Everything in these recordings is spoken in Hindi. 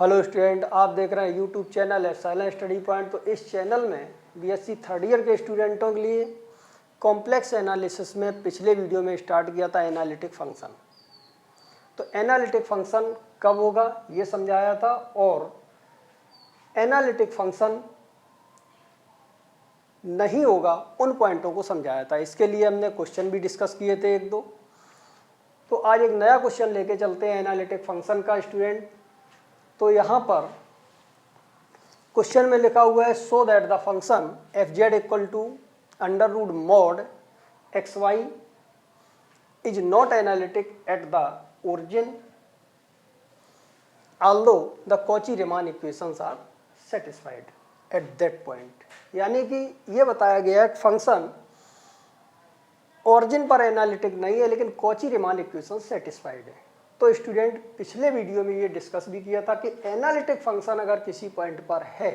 हेलो स्टूडेंट, आप देख रहे हैं YouTube channel epsilon study point. तो इस चैनल में बीएससी थर्ड ईयर के स्टूडेंटों के लिए कॉम्प्लेक्स एनालिसिस में पिछले वीडियो में स्टार्ट किया था एनालिटिक फंक्शन। तो एनालिटिक फंक्शन कब होगा ये समझाया था, और एनालिटिक फंक्शन नहीं होगा उन पॉइंटों को समझाया था। इसके लिए हमने क्वेश्चन भी डिस्कस किए थे एक दो। तो आज एक नया क्वेश्चन लेके चलते हैं एनालिटिक फंक्शन का स्टूडेंट। तो यहाँ पर क्वेश्चन में लिखा हुआ है so that the function F Z equal to under root mod x Y is not analytic at the origin although the Cauchy-Riemann equations are satisfied at that point। यानी कि ये बताया गया है फंक्शन ओरिजिन पर एनालिटिक नहीं है लेकिन Cauchy-Riemann इक्वेशन सेटिस्फाइड है। तो स्टूडेंट पिछले वीडियो में ये डिस्कस भी किया था कि एनालिटिक फंक्शन अगर किसी पॉइंट पर है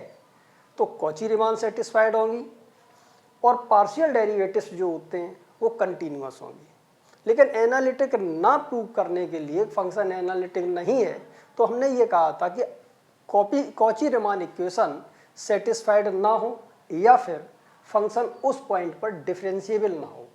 तो Cauchy-Riemann सेटिस्फाइड होंगी और पार्शियल डेरिवेटिव्स जो होते हैं वो कंटिन्यूअस होंगी। लेकिन एनालिटिक ना प्रूव करने के लिए फंक्शन एनालिटिक नहीं है तो हमने ये कहा था कि Cauchy-Riemann इक्वेशन सेटिस्फाइड ना हो या फिर फंक्शन उस पॉइंट पर डिफरेंशिएबल ना हो,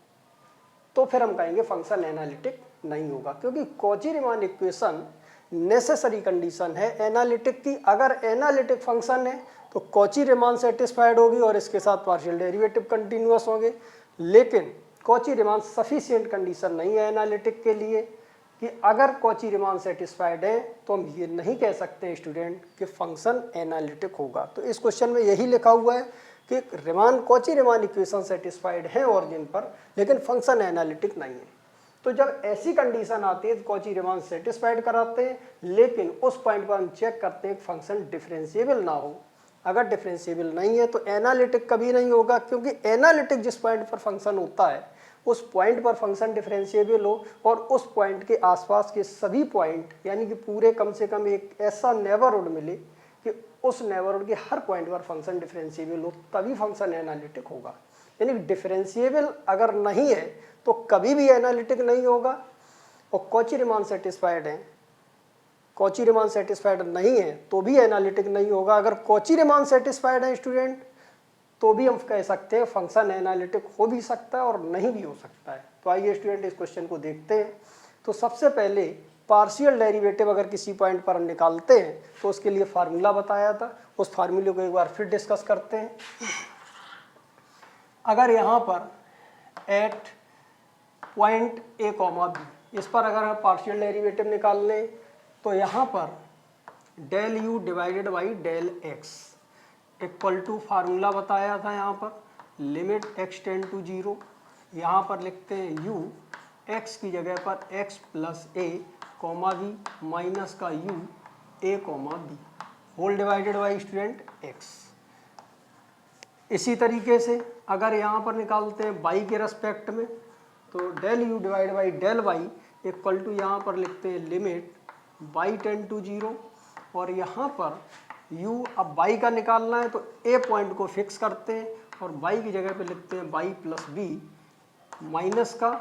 तो फिर हम कहेंगे फंक्शन एनालिटिक नहीं होगा, क्योंकि Cauchy-Riemann इक्वेशन नेसेसरी कंडीशन है एनालिटिक की। अगर एनालिटिक फंक्शन है तो Cauchy-Riemann सेटिस्फाइड होगी और इसके साथ पार्शियल डेरिवेटिव कंटिन्यूअस होंगे। लेकिन Cauchy-Riemann सफिशिएंट कंडीशन नहीं है एनालिटिक के लिए कि अगर Cauchy-Riemann सेटिस्फाइड है तो हम ये नहीं कह सकते स्टूडेंट कि फंक्शन एनालिटिक होगा। तो इस क्वेश्चन में यही लिखा हुआ है कि Cauchy-Riemann इक्वेशन सेटिस्फाइड है ओरिजिन पर लेकिन फंक्शन एनालिटिक नहीं है। तो जब ऐसी कंडीशन आती है तो Cauchy-Riemann सेटिस्फाइड कराते हैं, लेकिन उस पॉइंट पर हम चेक करते हैं फंक्शन डिफरेंशिएबल ना हो। अगर डिफरेंशिएबल नहीं है तो एनालिटिक कभी नहीं होगा, क्योंकि एनालिटिक जिस पॉइंट पर फंक्शन होता है उस पॉइंट पर फंक्शन डिफरेंशिएबल हो और उस पॉइंट के आसपास के सभी पॉइंट यानी कि पूरे कम से कम एक ऐसा नेबरहुड मिले कि उस नेबरहुड के हर पॉइंट पर फंक्शन डिफरेंशिएबल हो, तभी फंक्शन एनालिटिक होगा। यानी डिफरेंशिएबल अगर नहीं है तो कभी भी एनालिटिक नहीं होगा। और Cauchy-Riemann सेटिस्फाइड है, Cauchy-Riemann सेटिस्फाइड नहीं है तो भी एनालिटिक नहीं होगा। अगर Cauchy-Riemann सेटिस्फाइड है स्टूडेंट तो भी हम कह सकते हैं फंक्शन एनालिटिक हो भी सकता है और नहीं भी हो सकता है। तो आइए स्टूडेंट इस क्वेश्चन को देखते हैं। तो सबसे पहले पार्शियल डेरिवेटिव अगर किसी पॉइंट पर हम निकालते हैं तो उसके लिए फार्मूला बताया था, उस फार्मूले को एक बार फिर डिस्कस करते हैं। अगर यहाँ पर at point A comma B इस पर अगर हम पार्शियल डेरिवेटिव निकाल लें तो यहाँ पर del u divided by del x equal to formula बताया था यहाँ पर limit x tend to zero. यहाँ पर लिखते हैं यू एक्स की जगह पर x plus a comma b minus का u a comma b whole divided by student x. इसी तरीके से अगर यहाँ पर निकालते हैं वाई के रेस्पेक्ट में तो del u divide by del y equal to यहाँ पर लिखते हैं limit y tend to zero. और यहाँ पर u अब y का निकालना है तो a पॉइंट को फिक्स करते हैं और y की जगह पे लिखते हैं y प्लस बी माइनस का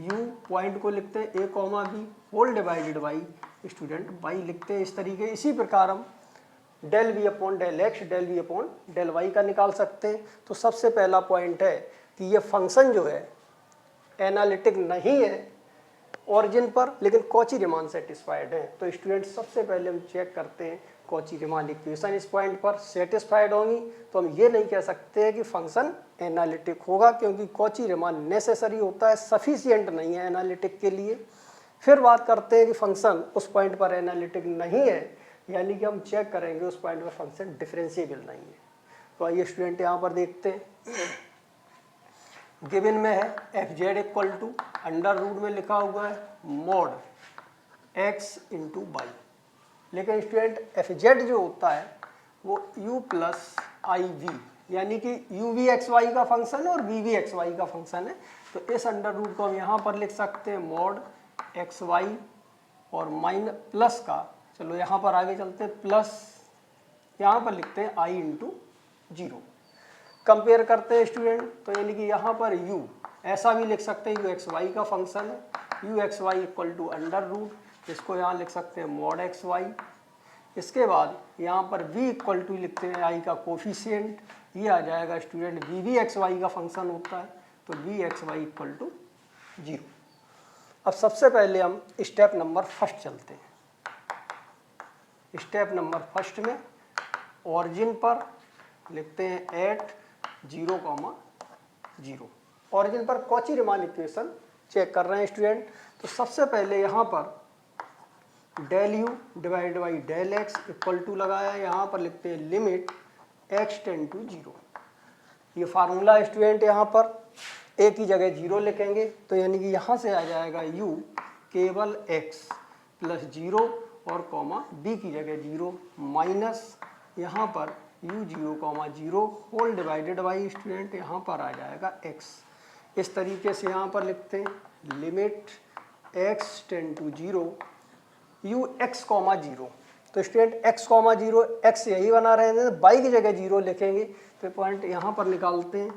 u पॉइंट को लिखते हैं a comma b whole divided by student y लिखते हैं इस तरीके। इसी प्रकार हम del v upon del x del v upon del y का निकाल सकते हैं। तो सबसे पहला पॉइंट है कि ये फंक्शन जो है एनालिटिक नहीं है ओरिजिन पर लेकिन Cauchy-Riemann सेटिस्फाइड है। तो स्टूडेंट सबसे पहले हम चेक करते हैं Cauchy-Riemann इक्वेशन इस पॉइंट पर सेटिस्फाइड होंगी तो हम ये नहीं कह सकते कि फंक्शन एनालिटिक होगा, क्योंकि Cauchy-Riemann नेसेसरी होता है, सफिशिएंट नहीं है एनालिटिक के लिए। फिर बात करते हैं कि फंक्शन उस पॉइंट पर एनालिटिक नहीं है, यानी कि हम चेक करेंगे उस पॉइंट पर फंक्शन डिफरेंशिएबल नहीं है। तो आइए स्टूडेंट यहाँ पर देखते हैं। गिवन में है f Z equal to under root में लिखा हुआ है मॉड एक्स इंटू वाई। लेकिन स्टूडेंट एफ जेड जो होता है वो u प्लस आई वी यानी कि u वी एक्स वाई का फंक्शन है और v वी एक्स वाई का फंक्शन है। तो इस अंडर रूट को हम यहाँ पर लिख सकते हैं मॉड एक्स वाई और माइनस प्लस का, चलो यहाँ पर आगे चलते हैं, प्लस यहाँ पर लिखते हैं i इंटू जीरो। कंपेयर करते हैं स्टूडेंट तो यानी कि यहाँ पर u ऐसा भी लिख सकते हैं, u एक्स वाई का फंक्शन है, u x y equal to under root, इसको यहाँ लिख सकते हैं मॉड एक्स वाई इसके बाद यहाँ पर v इक्वल टू लिखते हैं i का कोफिशिएंट, ये आ जाएगा स्टूडेंट v भी एक्स वाई का फंक्शन होता है, तो v x y equal to 0। अब सबसे पहले हम स्टेप नंबर फर्स्ट चलते हैं। स्टेप नंबर फर्स्ट में ऑरिजिन पर लिखते हैं एट 0, 0। ऑरिजिन पर कॉची रीमान इक्वेशन चेक कर रहे हैं स्टूडेंट। तो सबसे पहले यहाँ पर del u divide by del x equal to लगाया, यहाँ पर लिखते हैं लिमिट एक्स टेंड टू 0। ये फार्मूला स्टूडेंट, यहाँ पर ए की जगह 0 लिखेंगे, तो यानी कि यहाँ से आ जाएगा u केवल x प्लस 0 और कॉमा b की जगह 0 माइनस यहाँ पर u 0, 0 whole divided by student यहाँ पर आ जाएगा x। इस तरीके से यहाँ पर लिखते हैं limit x tend to 0 u x, 0। तो स्टूडेंट x, 0 x यही बना रहे हैं, y की जगह 0 लिखेंगे, तो पॉइंट यहाँ पर निकालते हैं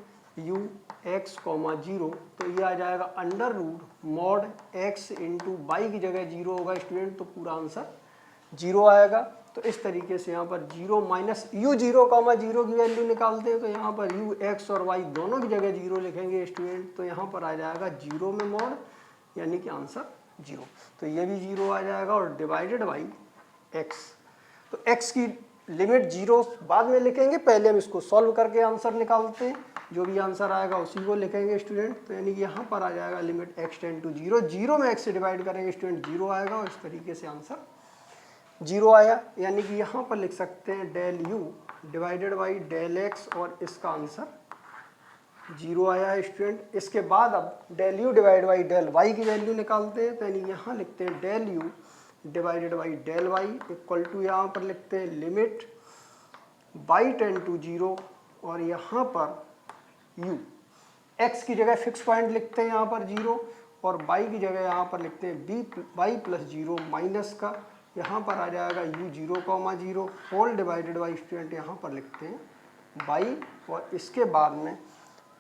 u x, 0, तो ये आ जाएगा under root mod x into y की जगह 0 होगा स्टूडेंट, तो पूरा आंसर 0 आएगा। तो इस तरीके से यहाँ पर 0 माइनस u 0, 0 की वैल्यू निकालते हैं, तो यहाँ पर u x और y दोनों की जगह 0 लिखेंगे स्टूडेंट, तो यहाँ पर आ जाएगा 0 में मॉड, यानी कि आंसर 0। तो ये भी 0 आ जाएगा और डिवाइडेड बाई x। तो x की लिमिट 0 बाद में लिखेंगे, पहले हम इसको सॉल्व करके आंसर निकालते हैं, जो भी आंसर आएगा उसी को लिखेंगे स्टूडेंट। तो यानी कि यहाँ पर आ जाएगा लिमिट x टेंड टू 0, 0 में x से डिवाइड करेंगे स्टूडेंट 0 आएगा, और इस तरीके से आंसर 0 आया। यानी कि यहाँ पर लिख सकते हैं del u divided by del x, और इसका आंसर 0 आया है स्टूडेंट। इसके बाद अब del u divide by del y की वैल्यू निकालते हैं, तो यानी यहाँ लिखते हैं del u divided by del y equal to, यहाँ पर लिखते हैं लिमिट y टेंड टू 0, और यहाँ पर u x की जगह फिक्स पॉइंट लिखते हैं यहाँ पर 0, और y की जगह यहाँ पर लिखते हैं y प्लस 0 माइनस का, यहाँ पर आ जाएगा u 0, 0 whole divided by student यहाँ पर लिखते हैं y, और इसके बाद में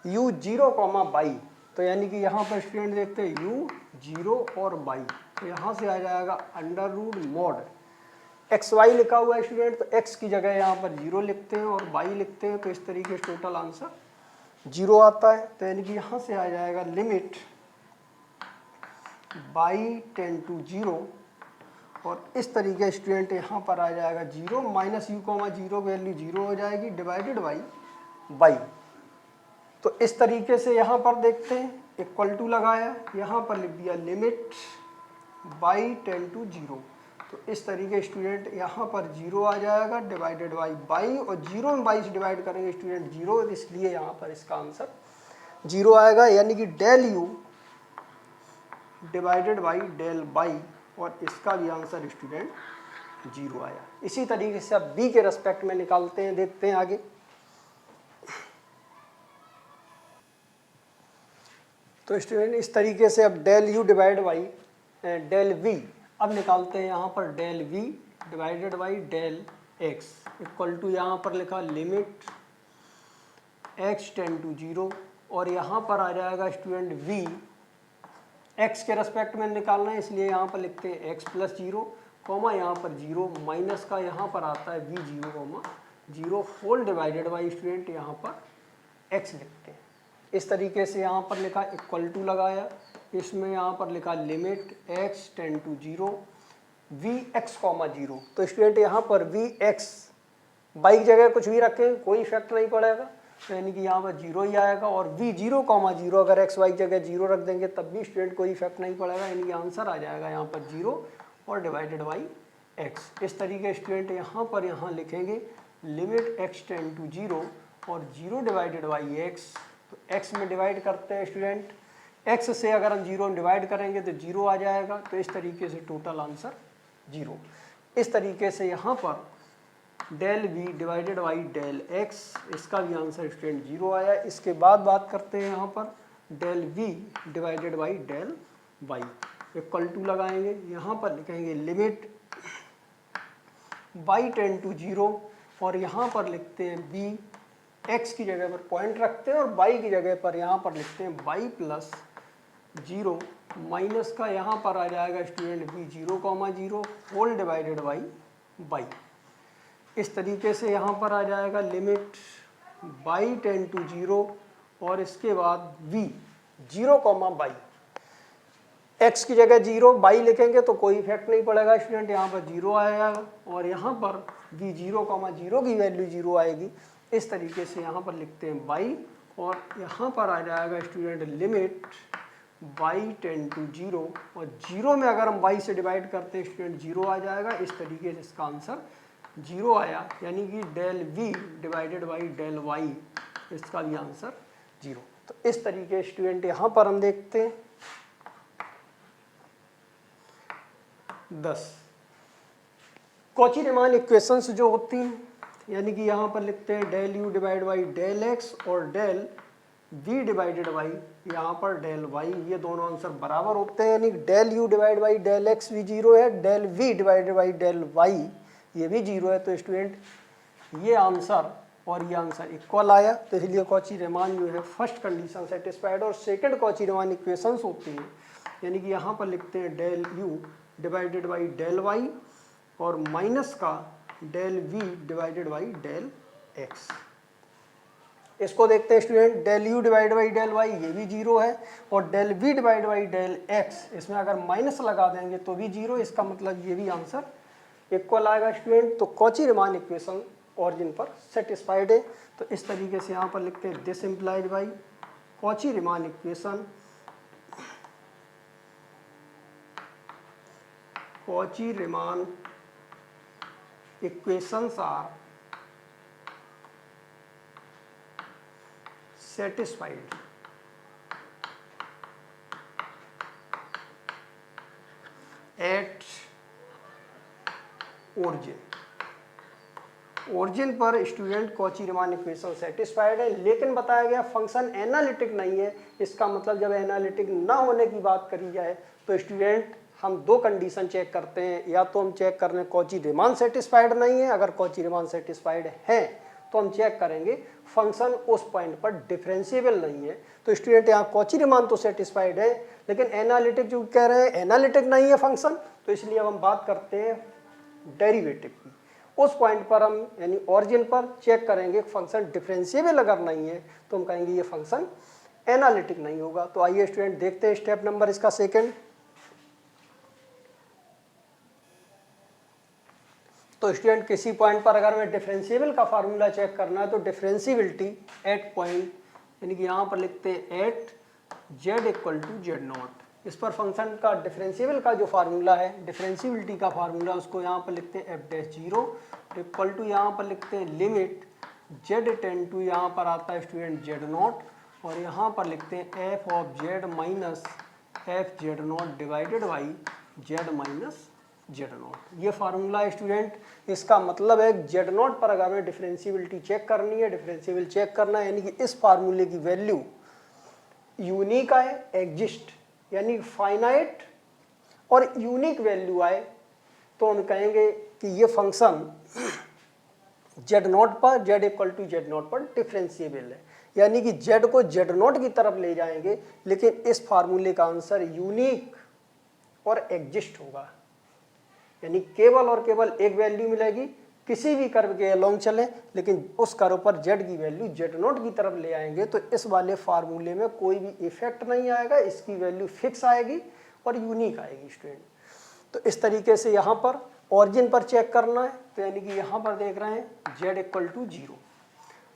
u 0, y, तो यानी कि यहाँ पर स्टूडेंट देखते हैं u 0 और y, तो यहाँ से आ जाएगा under root mod x y लिखा हुआ है स्टूडेंट, तो x की जगह यहाँ पर 0 लिखते हैं और y लिखते हैं, तो इस तरीके से टोटल आंसर 0 आता है। तो यानी कि यहाँ से आ जाएगा लिमिट y टेंड टू 0, और इस तरीके स्टूडेंट यहाँ पर आ जाएगा 0 माइनस u, 0 वैल्यू 0 हो जाएगी डिवाइडेड बाई y। तो इस तरीके से यहाँ पर देखते हैं इक्वल टू लगाया, यहाँ पर लिख दिया लिमिट y टेंड टू 0, तो इस तरीके स्टूडेंट यहाँ पर 0 आ जाएगा डिवाइडेड बाई y, और 0 में y से डिवाइड करेंगे स्टूडेंट 0, इसलिए यहाँ पर इसका आंसर 0 आएगा। यानी कि del u divided by del y, और इसका भी आंसर स्टूडेंट 0 आया। इसी तरीके से अब b के रेस्पेक्ट में निकालते हैं, देखते हैं आगे। तो स्टूडेंट इस तरीके से अब del u divide by del v, अब निकालते हैं यहाँ पर del v divided by del x equal to, यहाँ पर लिखा लिमिट x टेंड टू 0, और यहाँ पर आ जाएगा स्टूडेंट v x के रेस्पेक्ट में निकालना है, इसलिए यहाँ पर लिखते हैं x प्लस 0, कॉमा यहाँ पर 0 माइनस का, यहाँ पर आता है v 0, 0 whole divided by student यहाँ पर x लिखते हैं। इस तरीके से यहाँ पर लिखा इक्वल टू लगाया, इसमें यहाँ पर लिखा limit x tend to 0 vx, 0। तो स्टूडेंट यहाँ पर vx y की जगह कुछ भी रखें कोई इफेक्ट नहीं पड़ेगा, तो यानी कि यहाँ पर 0 ही आएगा, और v 0, 0 अगर x y की जगह 0 रख देंगे तब भी स्टूडेंट कोई इफेक्ट नहीं पड़ेगा, यानी कि आंसर आ जाएगा यहाँ पर 0 और डिवाइडेड बाई x। इस तरीके स्टूडेंट यहाँ लिखेंगे लिमिट x टेंड टू 0 और 0 डिवाइडेड बाई x, तो x में डिवाइड करते हैं स्टूडेंट, x से अगर हम 0 डिवाइड करेंगे तो 0 आ जाएगा, तो इस तरीके से टोटल आंसर 0। इस तरीके से यहाँ पर del v divided by del x, इसका भी आंसर स्टूडेंट 0 आया। इसके बाद बात करते हैं यहाँ पर del v divided by del y equal to लगाएंगे, यहाँ पर लिखेंगे लिमिट y टेंड टू 0, और यहाँ पर लिखते हैं b x की जगह पर पॉइंट रखते हैं, और y की जगह पर यहाँ पर लिखते हैं y प्लस 0 माइनस का, यहाँ पर आ जाएगा student v 0, 0 whole divided by y। इस तरीके से यहाँ पर आ जाएगा लिमिट बाई टेन टू 0 और इसके बाद v 0 कॉमा बाई, x की जगह 0 बाई लिखेंगे तो कोई इफेक्ट नहीं पड़ेगा स्टूडेंट, यहाँ पर 0 आएगा और यहाँ पर v 0 कॉमा 0 की वैल्यू 0 आएगी। इस तरीके से यहाँ पर लिखते हैं बाई और यहाँ पर आ जाएगा student limit y tend to 0 और 0 में अगर हम बाई से डिवाइड करते हैं स्टूडेंट 0 आ जाएगा। इस तरीके से इसका आंसर 0 आया, यानी कि del v divided by del y, इसका भी आंसर 0। तो इस तरीके स्टूडेंट यहाँ पर हम देखते हैं 10 कॉची रीमान इक्वेशंस जो होती हैं, यानी कि यहाँ पर लिखते हैं del u divide by del x और डेल v डिवाइडेड बाई यहाँ पर डेल y, ये दोनों आंसर बराबर होते हैं, यानी del u divide by del x भी 0 है, del v divided by del y ये भी 0 है। तो स्टूडेंट ये आंसर और ये आंसर इक्वल आया, तो इसलिए कॉची रीमान जो है फर्स्ट कंडीशन सेटिस्फाइड। और सेकंड कॉची रीमान इक्वेशंस होती हैं, यानी कि यहाँ पर लिखते हैं del u divided by del y और माइनस का del v divided by del x। इसको देखते हैं student, del u divide by del y ये भी 0 है और del v divide by del x इसमें अगर माइनस लगा देंगे तो भी 0, इसका मतलब ये भी आंसर इक्वल आएगा स्टूडेंट। तो कॉची रीमान इक्वेशन ऑरिजिन पर सेटिस्फाइड है। तो इस तरीके से यहाँ पर लिखते हैं this implied by Cauchy Riemann equation, Cauchy Riemann equations are satisfied at origin पर student Cauchy Riemann equation satisfied है, लेकिन बताया गया फंक्शन एनालिटिक नहीं है। इसका मतलब जब एनालिटिक ना होने की बात करी जाए तो स्टूडेंट हम दो कंडीशन चेक करते हैं, या तो हम चेक कर रहे हैं कॉची रीमान सेटिस्फाइड नहीं है, अगर कॉची रीमान सेटिस्फाइड है तो हम चेक करेंगे फंक्शन उस पॉइंट पर डिफरेंशिएबल नहीं है। तो स्टूडेंट यहाँ कॉची रीमान तो सेटिस्फाइड है, लेकिन एनालिटिक जो कह रहे हैं एनालिटिक नहीं है फंक्शन, तो इसलिए अब हम बात करते हैं डेरिवेटिव की। उस पॉइंट पर हम यानी ऑरिजिन पर चेक करेंगे फंक्शन डिफरेंशिएबल अगर नहीं है तो हम कहेंगे ये फंक्शन एनालिटिक नहीं होगा। तो आइए स्टूडेंट देखते हैं स्टेप नंबर इसका सेकेंड। तो स्टूडेंट किसी पॉइंट पर अगर हमें डिफरेंशिएबल का फार्मूला चेक करना है तो डिफरेंशिएबिलिटी एट पॉइंट, यानी कि यहाँ पर लिखते हैं at z equal to z naught. इस पर फंक्शन का डिफरेंशिएबल का जो फार्मूला है, डिफरेंशिएबिलिटी का फार्मूला, उसको यहाँ पर लिखते हैं f dash zero equal to यहाँ पर लिखते हैं लिमिट जेड टेन टू यहाँ पर आता है स्टूडेंट जेड नॉट और यहाँ पर लिखते हैं F of Z minus F Z not divided by z minus Z not. ये फार्मूला है स्टूडेंट। इसका मतलब है जेड नॉट पर अगर हमें डिफरेंशिएबिलिटी चेक करनी है, डिफरेंशिएबल चेक करना है, यानी कि इस फार्मूले की वैल्यू यूनिक आए, एग्जिस्ट यानी फाइनाइट और यूनिक वैल्यू आए, तो हम कहेंगे कि ये फंक्शन जेड नॉट पर z equal to z naught पर डिफरेंशिएबल है, यानी कि जेड को जेड नॉट की तरफ ले जाएंगे, लेकिन इस फार्मूले का आंसर यूनिक और एग्जिस्ट होगा, यानी केवल और केवल एक वैल्यू मिलेगी, किसी भी कर्व के अलोंग चले लेकिन उस कर्व पर जेड की वैल्यू जेड नॉट की तरफ ले आएंगे, तो इस वाले फार्मूले में कोई भी इफेक्ट नहीं आएगा, इसकी वैल्यू फिक्स आएगी और यूनिक आएगी स्टूडेंट। तो इस तरीके से यहाँ पर ऑरिजिन पर चेक करना है, तो यानी कि यहाँ पर देख रहे हैं जेड इक्वल टू जीरो।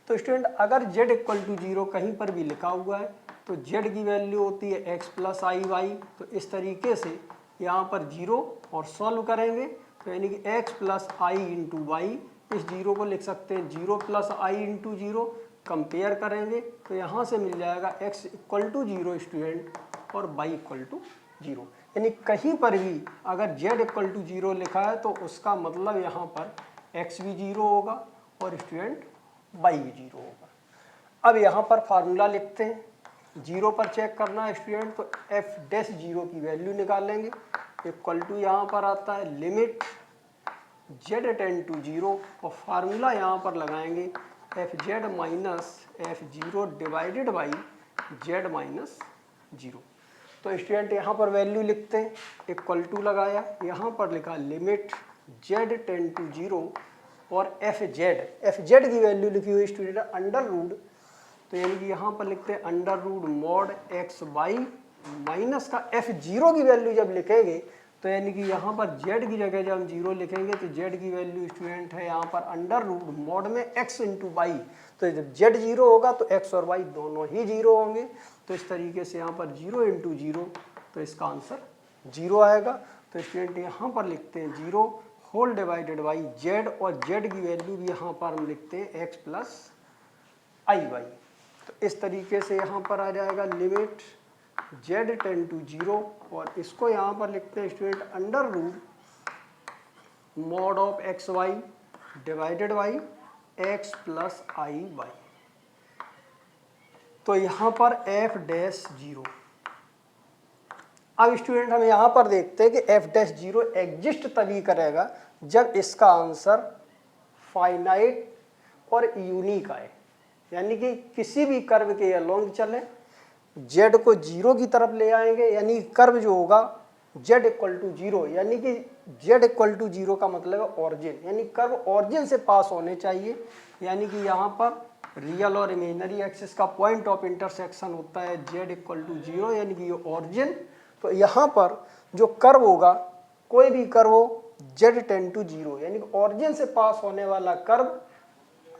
तो स्टूडेंट अगर जेड इक्वल टू जीरो कहीं पर भी लिखा हुआ है तो जेड की वैल्यू होती है एक्स प्लस आई वाई। तो इस तरीके से यहाँ पर जीरो और सॉल्व करेंगे, तो यानी कि x plus i into y, इस जीरो को लिख सकते हैं zero plus i into zero, compare करेंगे तो यहाँ से मिल जाएगा x equal to zero student और y इक्वल टू जीरो। यानी कहीं पर भी अगर z इक्वल टू जीरो लिखा है तो उसका मतलब यहाँ पर x भी जीरो होगा और स्टूडेंट y भी जीरो होगा। अब यहाँ पर फार्मूला लिखते हैं, जीरो पर चेक करना है स्टूडेंट, तो एफ डैश जीरो की वैल्यू निकालेंगे इक्वल टू यहाँ पर आता है limit z tend to zero और फार्मूला यहाँ पर लगाएंगे f z minus f zero divided by z minus zero. तो स्टूडेंट यहाँ पर वैल्यू लिखते हैं, इक्वल टू लगाया, यहाँ पर लिखा limit z tend to zero और एफ जेड की वैल्यू लिखी हुई स्टूडेंट अंडर रूट, तो यानी कि यहाँ पर लिखते हैं under root mod x y minus का f0 की वैल्यू जब लिखेंगे तो यानी कि यहाँ पर z की जगह जब हम 0 लिखेंगे तो z की वैल्यू स्टूडेंट है यहाँ पर अंडर रूट मॉड में x इंटू वाई, तो जब z 0 होगा तो x और y दोनों ही 0 होंगे, तो इस तरीके से यहाँ पर 0 इंटू 0, तो इसका आंसर 0 आएगा। तो स्टूडेंट यहाँ पर लिखते हैं 0 होल डिवाइडेड बाई z, और z की वैल्यू भी यहाँ पर हम लिखते हैं x प्लस आई वाई। तो इस तरीके से यहाँ पर आ जाएगा लिमिट z टेंड टू 0, और इसको यहाँ पर लिखते हैं student under root mod of x y divided by x plus i y. तो यहाँ पर f डैश 0। अब स्टूडेंट हम यहाँ पर देखते हैं कि f डैश 0 एग्जिस्ट तभी करेगा जब इसका आंसर फाइनाइट और यूनिक आए, यानी कि किसी भी कर्व के अलोंग चले, z को 0 की तरफ ले आएंगे, यानी कर्व जो होगा z इक्वल टू 0, यानी कि z इक्वल टू 0 का मतलब है ऑरिजिन, यानी कर्व ऑरिजिन से पास होने चाहिए, यानी कि यहाँ पर रियल और इमेजिनरी एक्सिस का पॉइंट ऑफ इंटरसेक्शन होता है z इक्वल टू 0, यानी कि ये ऑरिजिन। तो यहाँ पर जो कर्व होगा, कोई भी कर्व हो z टेंड टू 0, यानी कि ऑरिजिन से पास होने वाला कर्व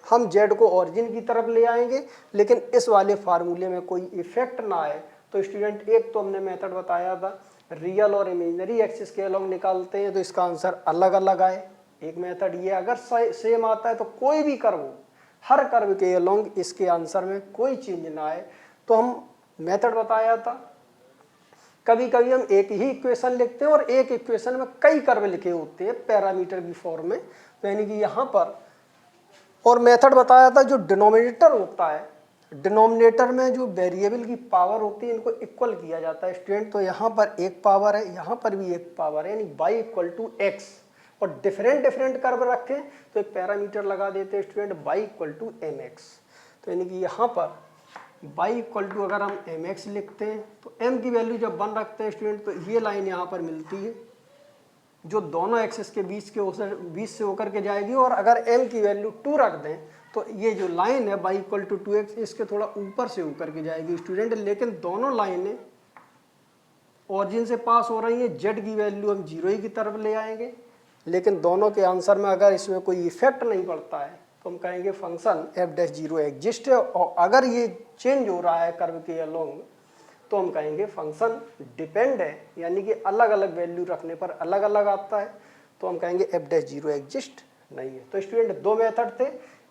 हम z को ऑरिजिन की तरफ ले आएंगे, लेकिन इस वाले फार्मूले में कोई इफेक्ट ना आए। तो स्टूडेंट एक तो हमने मेथड बताया था रियल और इमेजिनरी एक्सिस के अलोंग निकालते हैं तो इसका आंसर अलग अलग आए। एक मेथड ये अगर सेम आता है तो कोई भी कर्व हो, हर कर्व के अलोंग इसके आंसर में कोई चेंज ना आए, तो हम मेथड बताया था। कभी कभी हम एक ही इक्वेशन लिखते हैं और एक इक्वेशन में कई कर्व लिखे होते हैं पैरामीटर की फॉर्म में, तो यानी कि यहाँ पर और मेथड बताया था जो डिनोमिनेटर होता है, डिनोमिनेटर में जो वेरिएबल की पावर होती है इनको इक्वल किया जाता है स्टूडेंट। तो यहाँ पर एक पावर है, यहाँ पर भी एक पावर है, यानी y इक्वल टू एक्स, और डिफरेंट डिफरेंट कर्व रखें तो एक पैरामीटर लगा देते हैं student y equal to m x. तो यानी कि यहाँ पर y इक्वल टू अगर हम एम एक्स लिखते हैं तो m की वैल्यू जब 1 रखते हैं स्टूडेंट तो ये लाइन यहाँ पर मिलती है जो दोनों एक्सिस के बीच से होकर के जाएगी, और अगर m की वैल्यू 2 रख दें तो ये जो लाइन है y इक्वल टू 2x इसके थोड़ा ऊपर से होकर के जाएगी स्टूडेंट, लेकिन दोनों लाइनें ऑरिजिन से पास हो रही हैं, z की वैल्यू हम 0 ही की तरफ ले आएंगे, लेकिन दोनों के आंसर में अगर इसमें कोई इफेक्ट नहीं पड़ता है तो हम कहेंगे फंक्शन f डैश 0 एग्जिस्ट है, और अगर ये चेंज हो रहा है कर्व के अलोंग तो हम कहेंगे फंक्शन डिपेंड है, यानी कि अलग अलग वैल्यू रखने पर अलग अलग आता है, तो हम कहेंगे f डैश 0 एग्जिस्ट नहीं है। तो स्टूडेंट दो मेथड थे,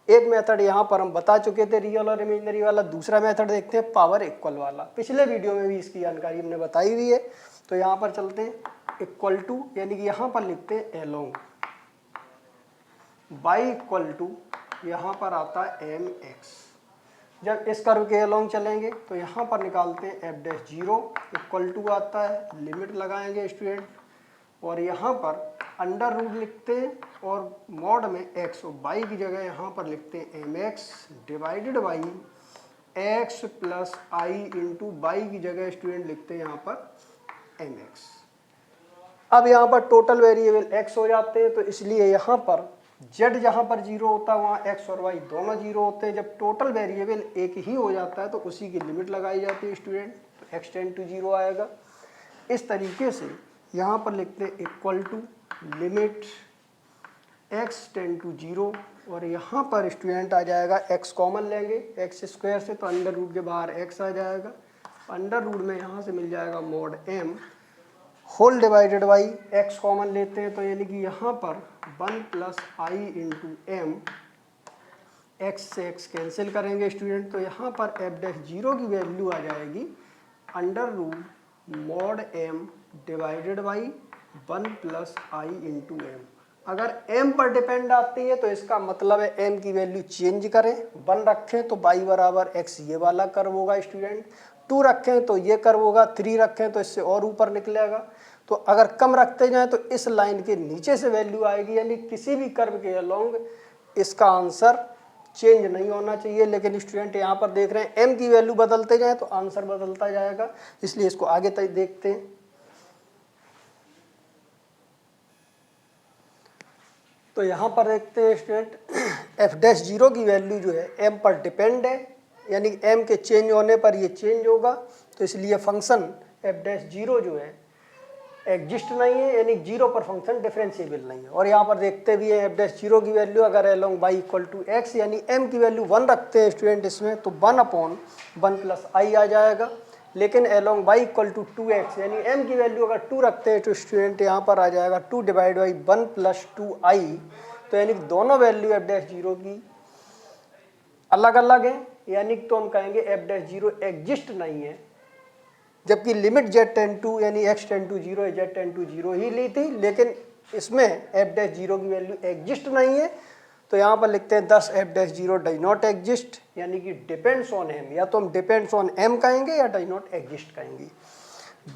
एक मेथड यहाँ पर हम बता चुके थे रियल और इमेजिनरी वाला, दूसरा मेथड देखते हैं पावर इक्वल वाला, पिछले वीडियो में भी इसकी जानकारी हमने बताई हुई है। तो यहाँ पर चलते हैं इक्वल टू, यानी कि यहाँ पर लिखते हैं एलोंग y इक्वल टू, यहाँ पर आता है एम एक्स। जब इस कर्व के अलोंग चलेंगे तो यहाँ पर निकालते हैं f डैश 0 इक्वल टू आता है, लिमिट लगाएंगे स्टूडेंट, और यहाँ पर अंडर रूट लिखते हैं और मॉड में x, और y की जगह यहाँ पर लिखते हैं m x divided by x plus i into y की जगह स्टूडेंट लिखते हैं यहाँ पर एम एक्स। अब यहाँ पर टोटल वेरिएबल x हो जाते हैं, तो इसलिए यहाँ पर z जहाँ पर 0 होता है वहाँ x और y दोनों 0 होते हैं। जब टोटल वेरिएबल एक ही हो जाता है तो उसी की लिमिट लगाई जाती है स्टूडेंट, तो x टेंड टू 0 आएगा। इस तरीके से यहाँ पर लिखते हैं equal to limit x tend to 0, और यहाँ पर स्टूडेंट आ जाएगा x कॉमन लेंगे x स्क्वायर से, तो अंडर रूट के बाहर x आ जाएगा, अंडर रूट में यहाँ से मिल जाएगा mod m whole divided by x common लेते हैं, तो यानी कि यहाँ पर 1 plus i into m, x से x कैंसिल करेंगे स्टूडेंट, तो यहाँ पर f डैश 0 की वैल्यू आ जाएगी under root mod m divided by 1 plus i into m. अगर m पर डिपेंड आती है तो इसका मतलब है m की वैल्यू चेंज करें, 1 रखें तो y बराबर x ये वाला कर्व होगा स्टूडेंट, 2 रखें तो ये कर्व होगा, 3 रखें तो इससे और ऊपर निकलेगा। तो अगर कम रखते जाएं तो इस लाइन के नीचे से वैल्यू आएगी, यानी किसी भी कर्व के अलोंग इसका आंसर चेंज नहीं होना चाहिए। लेकिन स्टूडेंट यहाँ पर देख रहे हैं m की वैल्यू बदलते जाएं तो आंसर बदलता जाएगा, इसलिए इसको आगे तक देखते हैं। तो यहाँ पर देखते हैं स्टूडेंट एफ डैश जीरो की वैल्यू जो है एम पर डिपेंड है, यानी एम के चेंज होने पर ये चेंज होगा, तो इसलिए फंक्शन एफ डैश जीरो जो है एग्जिस्ट नहीं है, यानी जीरो पर फंक्शन डिफरेंशिएबल नहीं है। और यहाँ पर देखते भी है एफ डैश जीरो की वैल्यू अगर along y equal to x, यानी एम की वैल्यू 1 रखते हैं स्टूडेंट इसमें, तो 1/1 प्लस आई आ जाएगा। लेकिन along y equal to 2x, यानी m की वैल्यू अगर 2 रखते हैं तो स्टूडेंट यहाँ पर आ जाएगा 2 डिवाइड बाई 1 प्लस 2i। तो यानी दोनों वैल्यू एफ डैश जीरो की अलग अलग है, यानी तो हम कहेंगे एफ डैश जीरो एग्जिस्ट नहीं है। जबकि लिमिट z टेंड टू यानी x tend to zero z tend to zero ही ली थी, लेकिन इसमें एफ डैश जीरो की वैल्यू एग्जिस्ट नहीं है। तो यहाँ पर लिखते हैं thus F dash zero does not exist, यानी कि डिपेंड्स ऑन एम, या तो हम डिपेंड्स ऑन एम कहेंगे या डज नॉट एग्जिस्ट कहेंगे।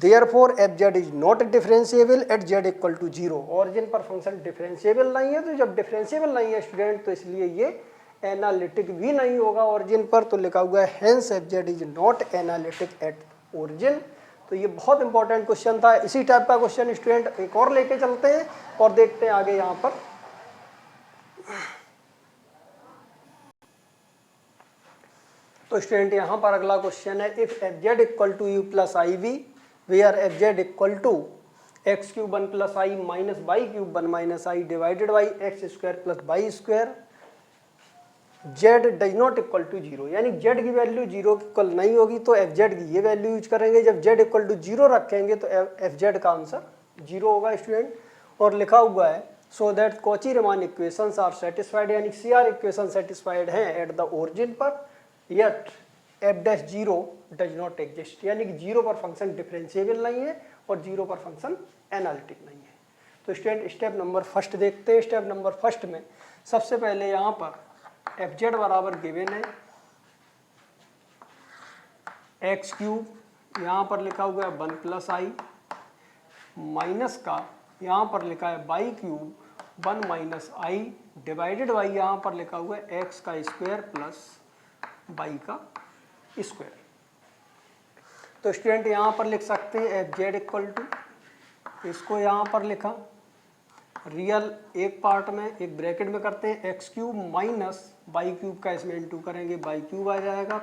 Therefore f z is not differentiable at z equal to zero. Origin पर फंक्शन डिफरेंशिएबल नहीं है, तो जब डिफरेंशिएबल नहीं है स्टूडेंट तो इसलिए ये एनालिटिक भी नहीं होगा ऑरिजिन पर। तो लिखा हुआ है hence F z is not analytic at origin. तो ये बहुत इंपॉर्टेंट क्वेश्चन था। इसी टाइप का क्वेश्चन स्टूडेंट एक और लेके चलते हैं और देखते हैं आगे यहाँ पर। तो स्टूडेंट यहाँ पर अगला क्वेश्चन है, if f Z equal to u plus i v where f Z equal to x cube 1 plus I minus y cube 1 minus i divided by x square plus y square, z does not equal to zero, यानी जेड की वैल्यू जीरो की इक्वल नहीं होगी तो एफ जेड की ये वैल्यू यूज करेंगे। जब जेड इक्वल टू जीरो रखेंगे तो एफ जेड का आंसर जीरो होगा स्टूडेंट। और लिखा हुआ है so that Cauchy Riemann equations are satisfied, यानी सी आर इक्वेशन सेटिस्फाइड हैं एट द ओरिजिन पर, yet f dash zero does not exist, यानी कि जीरो पर फंक्शन डिफरेंशिएबल नहीं है और जीरो पर फंक्शन एनालिटिक नहीं है। तो स्टूडेंट स्टेप नंबर फर्स्ट देखते हैं। स्टेप नंबर फर्स्ट में सबसे पहले यहाँ पर एफ जेड बराबर गिवन है एक्स क्यूब, यहाँ पर लिखा हुआ है 1 प्लस आई, माइनस का यहाँ पर लिखा है by cube 1 minus i divided by यहाँ पर लिखा हुआ है एक्स का स्क्वायर प्लस बाई का स्क्वायर। तो स्टूडेंट यहाँ पर लिख सकते हैं एफ जेड इक्वल टू, इसको यहाँ पर लिखा रियल एक पार्ट में एक ब्रैकेट में करते हैं x cube minus by cube का इसमें इंटू करेंगे बाई क्यूब आ जाएगा।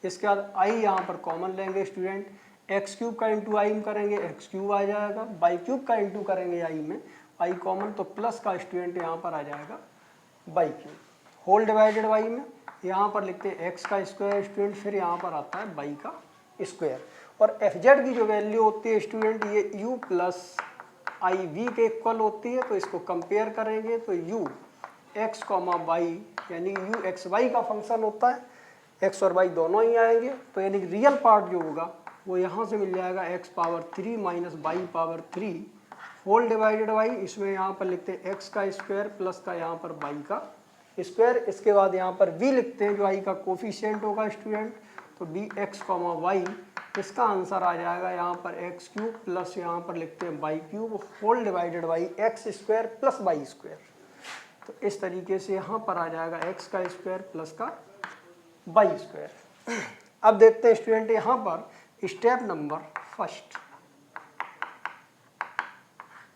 इसके बाद आई यहाँ पर कॉमन लेंगे स्टूडेंट, एक्स क्यूब का इंटू आई में करेंगे एक्स क्यूब आ जाएगा, बाई क्यूब का इंटू करेंगे आई में आई कॉमन, तो प्लस का स्टूडेंट यहाँ पर आ जाएगा y cube whole divided by में यहाँ पर लिखते हैं एक्स का स्क्वायर स्टूडेंट, फिर यहाँ पर आता है बाई का स्क्वायर। और एफ जेड की जो वैल्यू होती है स्टूडेंट ये यू प्लस आई वी के इक्वल होती है। तो इसको कंपेयर करेंगे तो यू एक्स कॉमा वाई यानी यू एक्स वाई का फंक्शन होता है, एक्स और वाई दोनों ही आएंगे। तो यानी रियल पार्ट जो होगा वो यहाँ से मिल जाएगा x power 3 minus y power 3 whole divided by, इसमें यहाँ पर लिखते हैं एक्स का स्क्वायर प्लस का यहाँ पर वाई का स्क्वायर। इसके बाद यहाँ पर v लिखते हैं जो आई का कोफिशिएंट होगा स्टूडेंट, तो डी एक्स कॉमा वाई, इसका आंसर आ जाएगा यहाँ पर एक्स क्यूब प्लस यहाँ पर लिखते हैं y cube whole divided by x square plus y square. तो इस तरीके से यहाँ पर आ जाएगा एक्स का स्क्वायर प्लस का बाई स्क्वायर। अब देखते हैं स्टूडेंट यहाँ पर स्टेप नंबर फर्स्ट,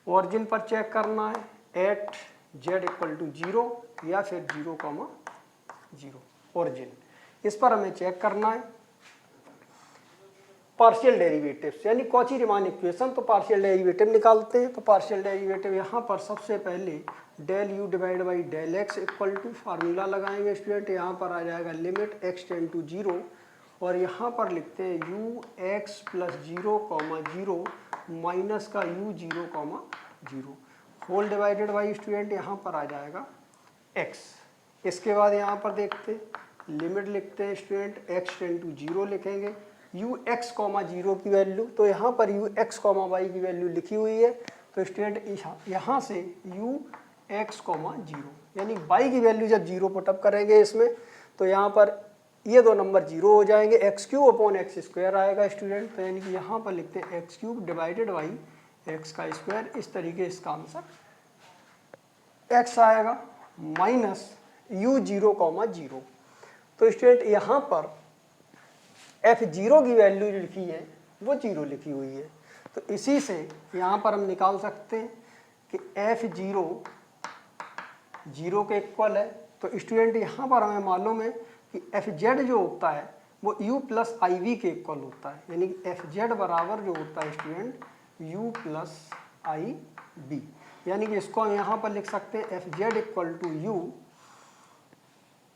ओरिजिन पर चेक करना है at z equal to zero या फिर 0,0 ओरिजिन, इस पर हमें चेक करना है पार्शियल डेरिवेटिव्स यानी कॉची रीमान इक्वेशन। तो पार्शियल डेरिवेटिव निकालते हैं। तो पार्शियल डेरिवेटिव यहाँ पर सबसे पहले del u divide by del x equal to formula लगाएंगे स्टूडेंट, यहाँ पर आ जाएगा limit x tend to zero और यहाँ पर लिखते हैं यू एक्स प्लस 0,0 माइनस का u 0,0 whole divided by student यहाँ पर आ जाएगा x। इसके बाद यहाँ पर देखते हैं लिमिट लिखते हैं स्टूडेंट x टेंड टू 0 लिखेंगे यू एक्स कॉमा 0 की वैल्यू, तो यहाँ पर यू एक्स कॉमा वाई की वैल्यू लिखी हुई है। तो स्टूडेंट यहाँ से यू एक्स कॉमा 0 यानी वाई की वैल्यू जब 0 पुटअप करेंगे इसमें तो यहाँ पर ये दो नंबर 0 हो जाएंगे, x cube upon x square आएगा स्टूडेंट। तो यानी कि यहाँ पर लिखते हैं x cube divided by x का स्क्वायर, इस तरीके इसका आंसर x आएगा माइनस यू 0,0। तो स्टूडेंट यहाँ पर f0 की वैल्यू जो लिखी है वो 0 लिखी हुई है। तो इसी से यहाँ पर हम निकाल सकते हैं कि f0 जीरो के इक्वल है। तो स्टूडेंट यहाँ पर हमें मालूम है कि एफ जेड जो होता है वो यू प्लस आई वी के इक्वल होता है, यानी कि एफ जेड बराबर जो होता है student u plus i v, यानी कि इसको हम यहाँ पर लिख सकते हैं f Z equal to u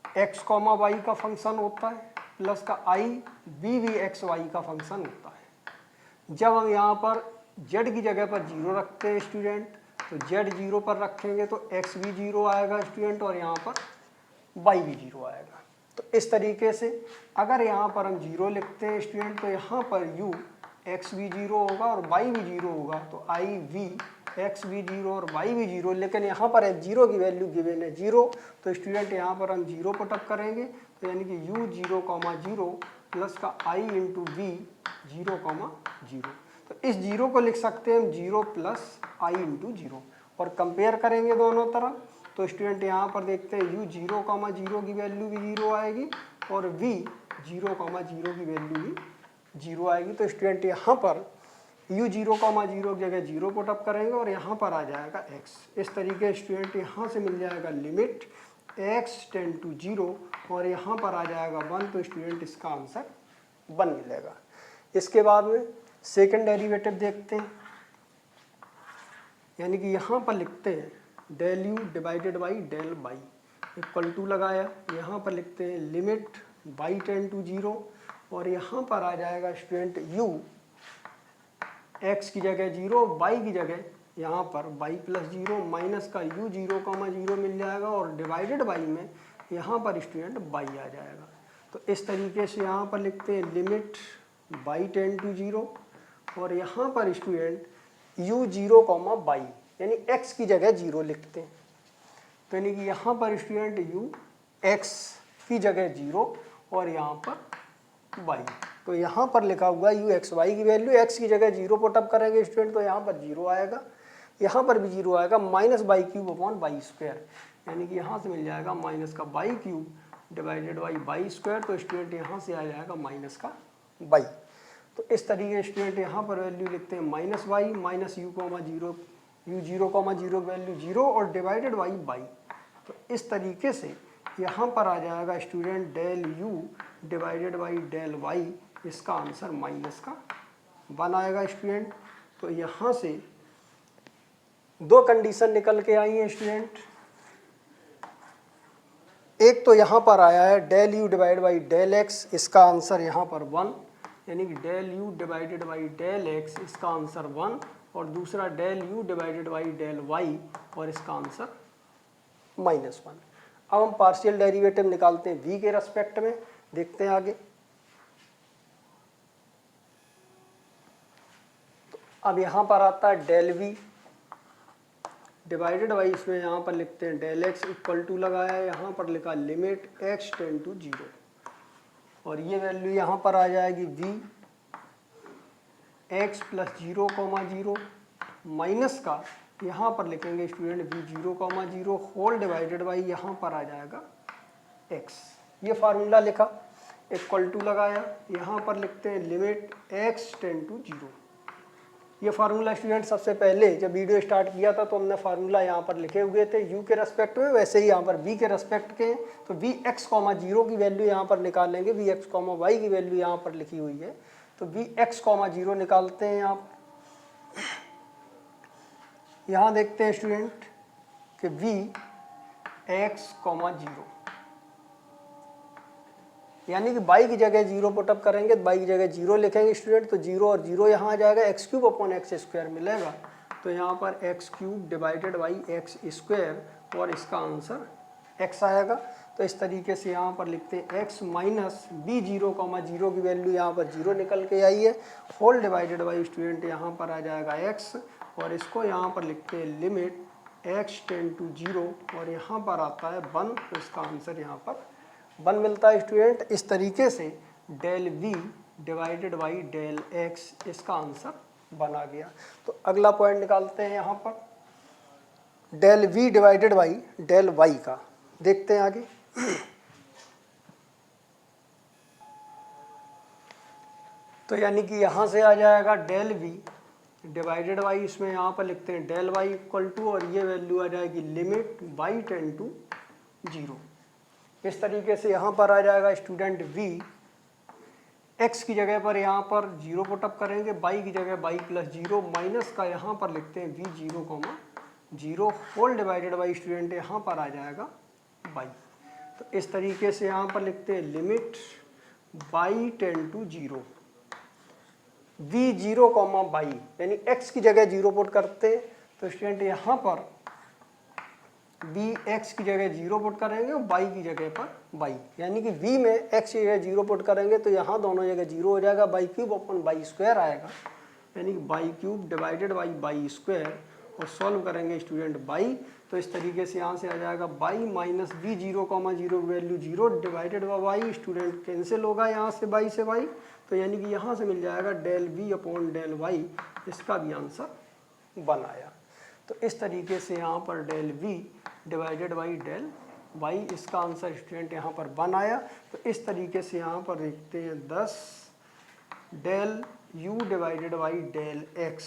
x comma y का फंक्शन होता है प्लस का आई बी भी एक्स वाई का फंक्शन होता है। जब हम यहाँ पर z की जगह पर जीरो रखते हैं स्टूडेंट, तो z जीरो पर रखेंगे तो x भी जीरो आएगा स्टूडेंट और यहाँ पर y भी जीरो आएगा। तो इस तरीके से अगर यहाँ पर हम जीरो लिखते हैं स्टूडेंट तो यहाँ पर u x भी जीरो होगा और y भी जीरो होगा, तो i v x भी जीरो और y भी जीरो, लेकिन यहाँ पर f0 की वैल्यू गिवन है जीरो, तो स्टूडेंट यहाँ पर हम जीरो पुटअप करेंगे, तो यानी कि u zero comma zero plus का i into v zero comma zero. तो इस जीरो को लिख सकते हैं हम zero plus i into zero और कंपेयर करेंगे दोनों तरफ। तो स्टूडेंट यहाँ पर देखते हैं यू जीरो कॉमा जीरो की वैल्यू भी जीरो आएगी और वी जीरो कॉमा जीरो की वैल्यू भी जीरो आएगी। तो स्टूडेंट यहाँ पर यू जीरो कॉमा जीरो की जगह जीरो पुटअप करेंगे और यहाँ पर आ जाएगा एक्स। इस तरीके स्टूडेंट यहाँ से मिल जाएगा limit x tend to zero और यहाँ पर आ जाएगा वन, तो स्टूडेंट इसका आंसर वन मिलेगा। इसके बाद में सेकंड डेरिवेटिव देखते हैं, यानी कि यहाँ पर लिखते हैं del u divided by del y equal to लगाया, यहाँ पर लिखते हैं limit y tend to zero और यहाँ पर आ जाएगा स्टूडेंट यू एक्स की जगह जीरो, वाई की जगह यहाँ पर वाई प्लस जीरो माइनस का यू जीरो कॉमा जीरो मिल जाएगा और डिवाइडेड बाई में यहाँ पर स्टूडेंट वाई आ जाएगा। तो इस तरीके से यहाँ पर लिखते हैं limit y tend to zero और यहाँ पर student u zero comma y यानी एक्स की जगह जीरो लिखते हैं, तो यानी कि यहाँ पर स्टूडेंट यू एक्स की जगह जीरो और यहाँ पर वाई, तो यहाँ पर लिखा हुआ यू एक्स वाई की वैल्यू एक्स की जगह जीरो पुटअप करेंगे स्टूडेंट, तो यहाँ पर जीरो आएगा, यहाँ पर भी जीरो आएगा, minus y cube upon y square, यानी कि यहाँ से मिल जाएगा माइनस का y cube divided by y square, तो स्टूडेंट यहाँ से आ जाएगा माइनस का वाई। तो इस तरीके स्टूडेंट यहाँ पर वैल्यू लिखते हैं minus y minus u comma zero, u zero comma zero value zero और डिवाइडेड बाई वाई। तो इस तरीके से यहाँ पर आ जाएगा student del u divided by del y, इसका आंसर माइनस का वन आएगा स्टूडेंट। तो यहाँ से दो कंडीशन निकल के आई हैं स्टूडेंट, एक तो यहाँ पर आया है del u divide by del x, इसका आंसर यहाँ पर वन, यानी कि del u divided by del x इसका आंसर वन, और दूसरा del u divided by del y और इसका आंसर माइनस वन। अब हम पार्शियल डेरिवेटिव निकालते हैं v के रेस्पेक्ट में, देखते हैं आगे। तो अब यहाँ पर आता है डेल v डिवाइडेड बाई, इसमें यहाँ पर लिखते हैं डेल एक्स इक्वल टू लगाया है, यहाँ पर लिखा limit x tend to zero और ये वैल्यू यहाँ पर आ जाएगी v x plus zero comma zero minus का यहाँ पर लिखेंगे student v zero comma zero whole divided by यहाँ पर आ जाएगा x। ये फार्मूला लिखा, इक्वल टू लगाया, यहाँ पर लिखते हैं limit x tend to zero. ये फार्मूला स्टूडेंट सबसे पहले जब वीडियो स्टार्ट किया था तो हमने फार्मूला यहाँ पर लिखे हुए थे u के रेस्पेक्ट में, वैसे ही यहाँ पर v के रेस्पेक्ट के, तो v x कॉमा जीरो की वैल्यू यहाँ पर निकालेंगे, v x कॉमा वाई की वैल्यू यहाँ पर लिखी हुई है, तो v x कॉमा जीरो निकालते हैं यहाँ पर। यहाँ देखते हैं स्टूडेंट कि v x कॉमा जीरो, यानी कि y की जगह जीरो पुटअप करेंगे, y की जगह जीरो लिखेंगे स्टूडेंट, तो जीरो और जीरो यहाँ आ जाएगा, x cube upon x square मिलेगा, तो यहाँ पर x cube divided by x square और इसका आंसर x आएगा। तो इस तरीके से यहाँ पर लिखते हैं x minus v zero comma zero की वैल्यू यहाँ पर जीरो निकल के आई है, होल डिवाइडेड बाई स्टूडेंट यहाँ पर आ जाएगा x और इसको यहाँ पर लिखते हैं limit x tend to zero और यहाँ पर आता है वन, तो इसका आंसर यहाँ पर वन मिलता है स्टूडेंट। इस तरीके से del v divided by del x इसका आंसर वन आ गया। तो अगला पॉइंट निकालते हैं यहाँ पर del v divided by del y का, देखते हैं आगे। तो यानी कि यहाँ से आ जाएगा डेल v डिवाइडेड बाई, इसमें यहाँ पर लिखते हैं डेल वाई इक्वल टू, और ये वैल्यू आ जाएगी लिमिट y टेंड टू 0। इस तरीके से यहाँ पर आ जाएगा स्टूडेंट v, x की जगह पर यहाँ पर 0 पुटअप करेंगे, y की जगह y प्लस 0 माइनस का यहाँ पर लिखते हैं v 0, whole divided by student यहाँ पर आ जाएगा y। तो इस तरीके से यहाँ पर लिखते हैं limit y tend to 0, v 0, y, यानी x की जगह 0 पुट करते हैं तो स्टूडेंट यहाँ पर v x की जगह 0 पुट करेंगे और y की जगह पर y, यानी कि v में x की जगह 0 पुट करेंगे तो यहाँ दोनों जगह 0 हो जाएगा, y क्यूब अपन y स्क्वायर आएगा, यानी कि y cube divided by y square, और सॉल्व करेंगे स्टूडेंट y। तो इस तरीके से यहाँ से आ जाएगा y minus v 0, 0 value 0 divided by y, student cancel होगा यहाँ से y से y, तो यानी कि यहाँ से मिल जाएगा del v upon del y, इसका भी आंसर 1 आया। तो इस तरीके से यहाँ पर del v divided by del y, इसका आंसर स्टूडेंट यहाँ पर 1 आया। तो इस तरीके से यहाँ पर देखते हैं 10 del u divided by del x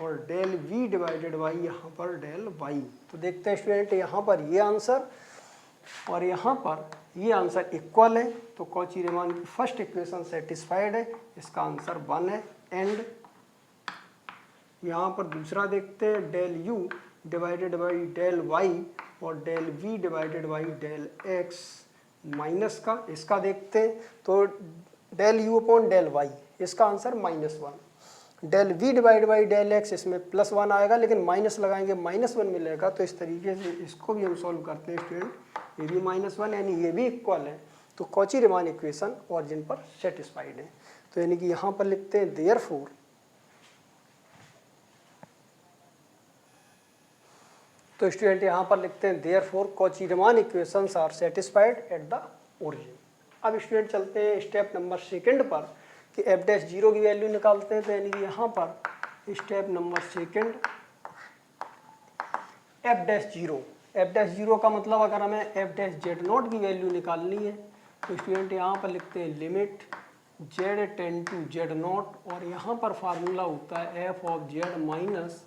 और डेल v डिवाइडेड बाई यहाँ पर डेल y। तो देखते हैं स्टूडेंट यहाँ पर ये आंसर और यहाँ पर ये आंसर इक्वल है, तो कॉची रीमान की फर्स्ट इक्वेशन सेटिस्फाइड है, इसका आंसर 1 है। एंड यहाँ पर दूसरा देखते हैं del u divided by del y और del v divided by del x minus का, इसका देखते हैं तो del u upon del y, इसका answer -1। Del v divide by del x, इसमें +1 आएगा लेकिन माइनस लगाएंगे -1 मिलेगा, तो इस तरीके से इसको भी हम सॉल्व करते हैं स्टूडेंट, ये भी -1 यानी ये भी इक्वल है, तो कॉची रीमान इक्वेशन ऑरिजिन पर सेटिस्फाइड है। तो यानी कि यहाँ पर लिखते हैं देयरफॉर, तो स्टूडेंट यहाँ पर लिखते हैं therefore Cauchy Riemann equations are satisfied at the origin. अब स्टूडेंट चलते हैं स्टेप नंबर 2 पर कि f'0 की वैल्यू निकालते हैं। तो यानी कि यहाँ पर स्टेप नंबर 2 f'0 का मतलब अगर हमें f'(z0) की वैल्यू निकालनी है तो स्टूडेंट यहाँ पर लिखते हैं limit z tend to z0, और यहाँ पर फार्मूला होता है f of z minus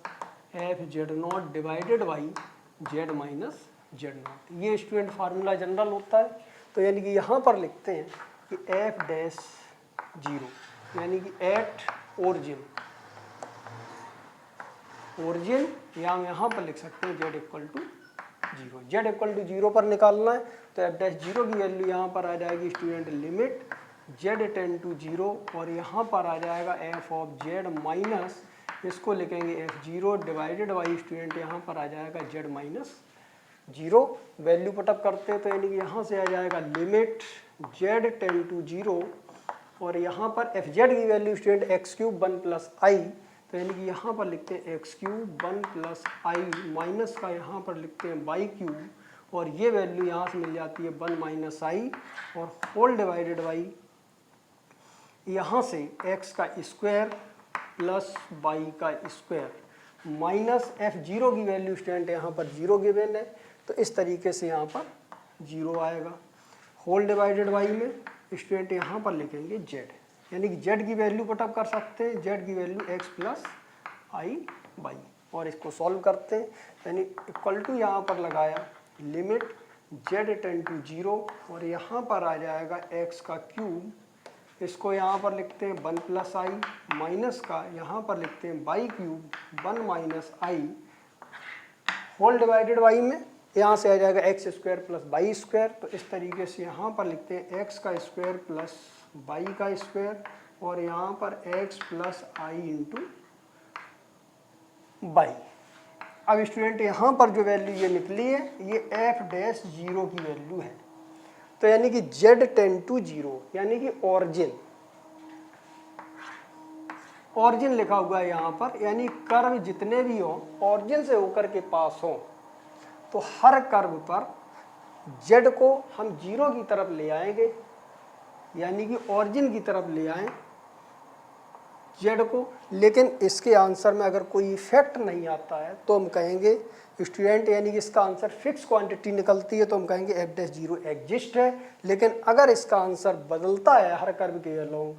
f(z0) divided by z minus z0। ये स्टूडेंट फार्मूला जनरल होता है। तो यानी कि यहाँ पर लिखते हैं कि f'0 यानी कि एट ओरिजिन, या हम यहाँ पर लिख सकते हैं z equal to 0, z equal to 0 पर निकालना है। तो f'0 की वैल्यू यहाँ पर आ जाएगी student limit z tend to 0, और यहाँ पर आ जाएगा f ऑफ z माइनस, इसको लिखेंगे f'0 डिवाइडेड बाई स्टूडेंट यहाँ पर आ जाएगा z माइनस 0, वैल्यू पुटअप करते हैं तो यानी कि यहाँ से आ जाएगा लिमिट z टेंड टू 0, और यहाँ पर fz की value student x cube 1 plus I, तो यानी कि यहाँ पर लिखते हैं x क्यूब 1 प्लस आई माइनस का यहाँ पर लिखते हैं y क्यूब, और ये वैल्यू यहाँ से मिल जाती है 1 माइनस आई, और होल डिवाइडेड बाई यहाँ से x का स्क्वायर प्लस y का स्क्वायर माइनस f'0 की वैल्यू स्टूडेंट यहाँ पर 0 गिवन है, तो इस तरीके से यहाँ पर 0 आएगा। होल डिवाइडेड बाई में स्टूडेंट यहाँ पर लिखेंगे z, यानी कि z की वैल्यू पुटअप कर सकते हैं, z की value x plus I by, और इसको सॉल्व करते हैं यानी इक्वल टू यहाँ पर लगाया लिमिट z टेंड टू 0, और यहाँ पर आ जाएगा x का क्यूब, इसको यहाँ पर लिखते हैं 1 प्लस आई माइनस का यहाँ पर लिखते हैं y cube 1 minus i, whole divided y में यहाँ से आ जाएगा x square plus y square, तो इस तरीके से यहाँ पर लिखते हैं एक्स का स्क्वायर प्लस वाई का स्क्वायर, और यहाँ पर x plus i into Y. अब स्टूडेंट यहाँ पर जो वैल्यू ये निकली है ये f'0 की वैल्यू है, तो यानी कि z टेंड टू 0 यानी कि ऑरिजिन लिखा हुआ है यहाँ पर, यानी कर्व जितने भी हों ऑरिजिन से होकर के पास हों, तो हर कर्व पर z को हम 0 की तरफ ले आएंगे, यानी कि ऑरिजिन की तरफ ले आएं z को। लेकिन इसके आंसर में अगर कोई इफेक्ट नहीं आता है तो हम कहेंगे स्टूडेंट, यानी कि इसका आंसर फिक्स क्वांटिटी निकलती है तो हम कहेंगे f'0 एग्जिस्ट है। लेकिन अगर इसका आंसर बदलता है हर कर्व के अलोंग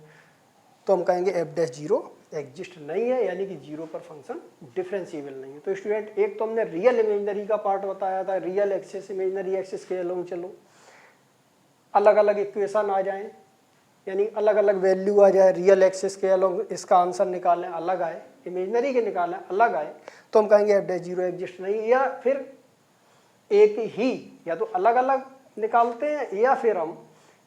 तो हम कहेंगे f'0 एग्जिस्ट नहीं है, यानी कि जीरो पर फंक्शन डिफरेंशिएबल नहीं है। तो स्टूडेंट एक तो हमने रियल इमेजनरी का पार्ट बताया था, रियल एक्सिस इमेजनरी एक्सिस के अलोंग चलो, अलग अलग इक्वेशन आ जाएं, यानी अलग अलग वैल्यू आ जाए रियल एक्सिस के अलोंग, इसका आंसर निकालें अलग आए, इमेजनरी के निकालें अलग आए, तो हम कहेंगे एफ डैश जीरो एग्जिस्ट नहीं। या फिर एक ही, या तो अलग अलग निकालते हैं या फिर हम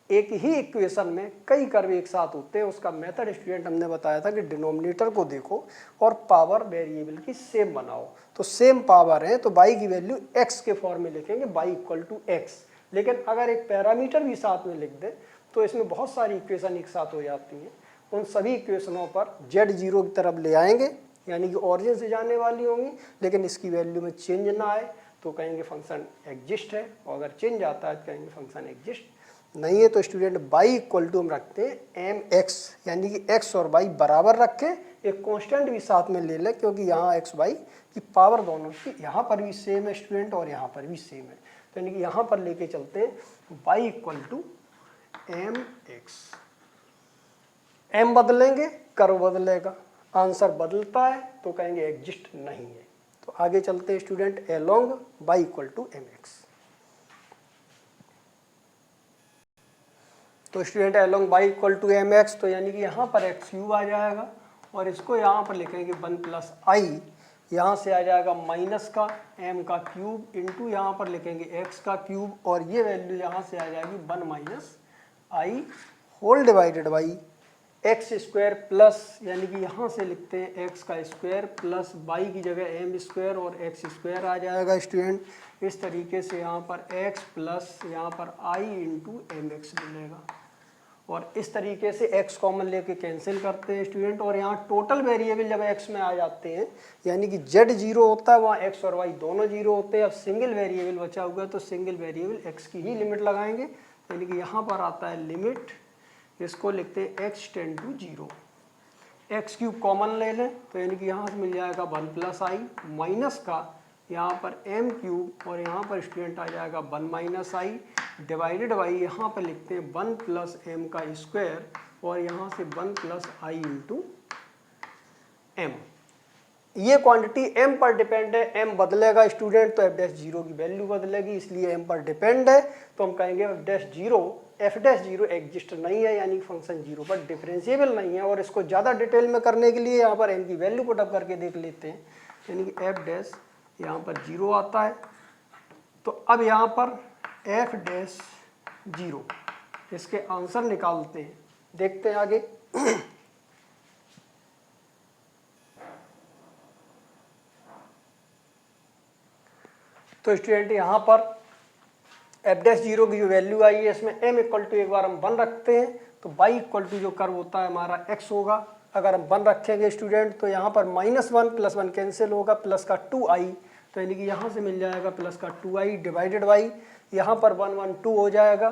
एक ही इक्वेशन में कई कर्व एक साथ होते हैं। उसका मेथड स्टूडेंट हमने बताया था कि डिनोमिनेटर को देखो और पावर वेरिएबल की सेम बनाओ। तो सेम पावर है तो y की वैल्यू x के फॉर्म में लिखेंगे, y इक्वल टू एक्स। लेकिन अगर एक पैरामीटर भी साथ में लिख दे तो इसमें बहुत सारी इक्वेशन एक साथ हो जाती हैं। उन सभी इक्वेशनों पर z जीरो की तरफ ले आएंगे, यानी कि ऑरिजिन से जाने वाली होंगी, लेकिन इसकी वैल्यू में चेंज ना आए तो कहेंगे फंक्शन एग्जिस्ट है, और अगर चेंज आता है तो कहेंगे फंक्शन एग्जिस्ट नहीं है। तो स्टूडेंट y इक्वल टू हम रखते हैं mx, यानी कि x और y बराबर रखें, एक कांस्टेंट भी साथ में ले लें, क्योंकि यहाँ x y की पावर दोनों की यहाँ पर भी सेम है स्टूडेंट और यहाँ पर भी सेम है। तो यानी कि यहाँ पर लेके चलते हैं y equal to mx, m बदलेंगे कर्व बदलेगा, आंसर बदलता है तो कहेंगे एग्जिस्ट नहीं है। तो आगे चलते हैं student along y equal to mx। तो student along y equal to mx, तो यानी कि यहाँ पर x क्यूब आ जाएगा और इसको यहाँ पर लिखेंगे 1 प्लस आई, यहाँ से आ जाएगा माइनस का m का क्यूब इंटू यहाँ पर लिखेंगे x का क्यूब, और ये वैल्यू यहाँ से आ जाएगी 1 minus i whole divided by x square plus, यानी कि यहाँ से लिखते हैं x का स्क्वायर प्लस y की जगह m स्क्वायर और x स्क्वायर आ जाएगा स्टूडेंट। इस तरीके से यहाँ पर x प्लस यहाँ पर i इंटू mx मिलेगा, और इस तरीके से x कॉमन लेके कैंसिल करते हैं स्टूडेंट। और यहाँ टोटल वेरिएबल जब x में आ जाते हैं, यानी कि z जीरो होता है, वहाँ x और y दोनों जीरो होते हैं। अब सिंगल वेरिएबल बचा हुआ है तो सिंगल वेरिएबल x की ही लिमिट लगाएंगे, यानी कि यहाँ पर आता है लिमिट, इसको लिखते हैं x tend to zero, x cube common ले लें तो यानी कि यहाँ से मिल जाएगा 1 प्लस आई माइनस का यहाँ पर m क्यूब, और यहाँ पर स्टूडेंट आ जाएगा 1 माइनस आई डिवाइडेड बाई यहाँ पर लिखते हैं 1 प्लस m का स्क्वायर, और यहाँ से 1 प्लस आई इंटू एम। ये क्वांटिटी m पर डिपेंड है, m बदलेगा स्टूडेंट तो एफ डैश जीरो की वैल्यू बदलेगी, इसलिए m पर डिपेंड है। तो हम कहेंगे एफ डैश जीरो एग्जिस्ट नहीं है, यानी फंक्शन जीरो पर डिफरेंशिएबल नहीं है। और इसको ज़्यादा डिटेल में करने के लिए यहाँ पर m की वैल्यू पुट अप करके देख लेते हैं, यानी कि एफ डैश यहाँ पर जीरो आता है। तो अब यहाँ पर एफ डैश जीरो, इसके आंसर निकालते हैं, देखते हैं आगे। तो स्टूडेंट यहाँ पर एफ डैश जीरो की जो वैल्यू आई है इसमें m इक्वल टू एक बार हम 1 रखते हैं, तो y इक्वल टू जो कर्व होता है हमारा x होगा। अगर हम 1 रखेंगे स्टूडेंट तो यहाँ पर -1 प्लस 1 कैंसिल होगा, प्लस का 2i, तो यानी कि यहाँ से मिल जाएगा प्लस का 2i डिवाइडेड बाई यहाँ पर 1 1 2 हो जाएगा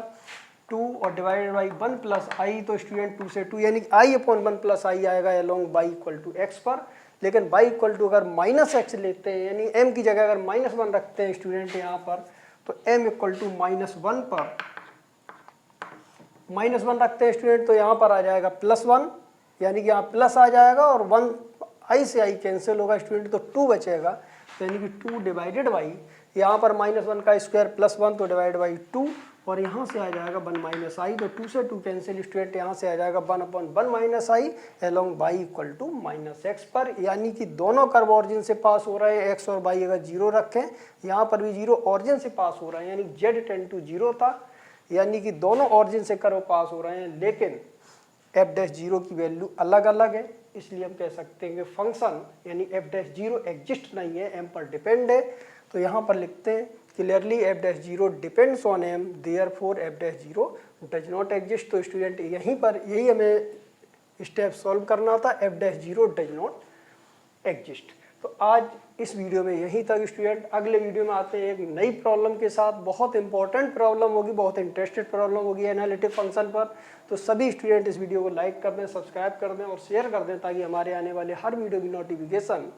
2 और डिवाइडेड बाई 1 प्लस आई, तो स्टूडेंट 2 से 2 यानी कि i अपॉन 1 प्लस आई आएगा along y equal to x पर। लेकिन y इक्वल टू अगर माइनस एक्स लेते हैं, यानी m की जगह अगर -1 रखते हैं स्टूडेंट यहाँ पर, तो m इक्वल टू -1 पर -1 रखते हैं स्टूडेंट, तो यहाँ पर आ जाएगा +1, यानी कि यहाँ प्लस आ जाएगा और 1 आई से आई कैंसिल होगा स्टूडेंट, तो 2 बचेगा, तो यानी कि 2 डिवाइडेड बाई यहाँ पर -1 का स्क्वायर +1 तो डिवाइड बाई 2, और यहाँ से आ जाएगा 1 माइनस आई, तो 2 से 2 कैंसिल स्टूडेंट, यहाँ से आ जाएगा 1 upon 1 minus i along y equal to -x पर। यानी कि दोनों कर्व ऑरिजिन से पास हो रहे हैं, x और y अगर जीरो रखें, यहाँ पर भी जीरो ऑरिजिन से पास हो रहे हैं, यानी z टेंड टू जीरो था, यानी कि दोनों ऑरिजिन से कर्व पास हो रहे हैं, लेकिन एफ डैश जीरो की वैल्यू अलग अलग है, इसलिए हम कह सकते हैं कि फंक्शन यानी एफ डैश जीरो एग्जिस्ट नहीं है, m पर डिपेंड है। तो यहाँ पर लिखते हैं clearly F dash zero depends on m, therefore F dash zero does not exist. तो स्टूडेंट यहीं पर यही हमें स्टेप सॉल्व करना था, F dash zero does not exist. तो आज इस वीडियो में यहीं तक स्टूडेंट, अगले वीडियो में आते हैं एक नई प्रॉब्लम के साथ, बहुत इंपॉर्टेंट प्रॉब्लम होगी, बहुत इंटरेस्टेड प्रॉब्लम होगी एनालिटिक फंक्शन पर। तो सभी स्टूडेंट इस वीडियो को लाइक कर दें, सब्सक्राइब कर दें और शेयर कर दें, ताकि हमारे आने वाले हर वीडियो की नोटिफिकेशन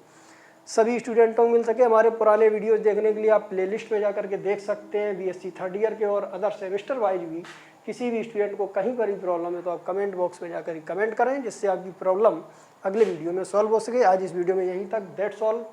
सभी स्टूडेंटों को मिल सके। हमारे पुराने वीडियोस देखने के लिए आप प्लेलिस्ट में जाकर के देख सकते हैं, बीएससी थर्ड ईयर के और अदर सेमेस्टर वाइज भी। किसी भी स्टूडेंट को कहीं पर भी प्रॉब्लम है तो आप कमेंट बॉक्स में जाकर कमेंट करें, जिससे आपकी प्रॉब्लम अगले वीडियो में सॉल्व हो सके। आज इस वीडियो में यहीं तक, दैट्स ऑल।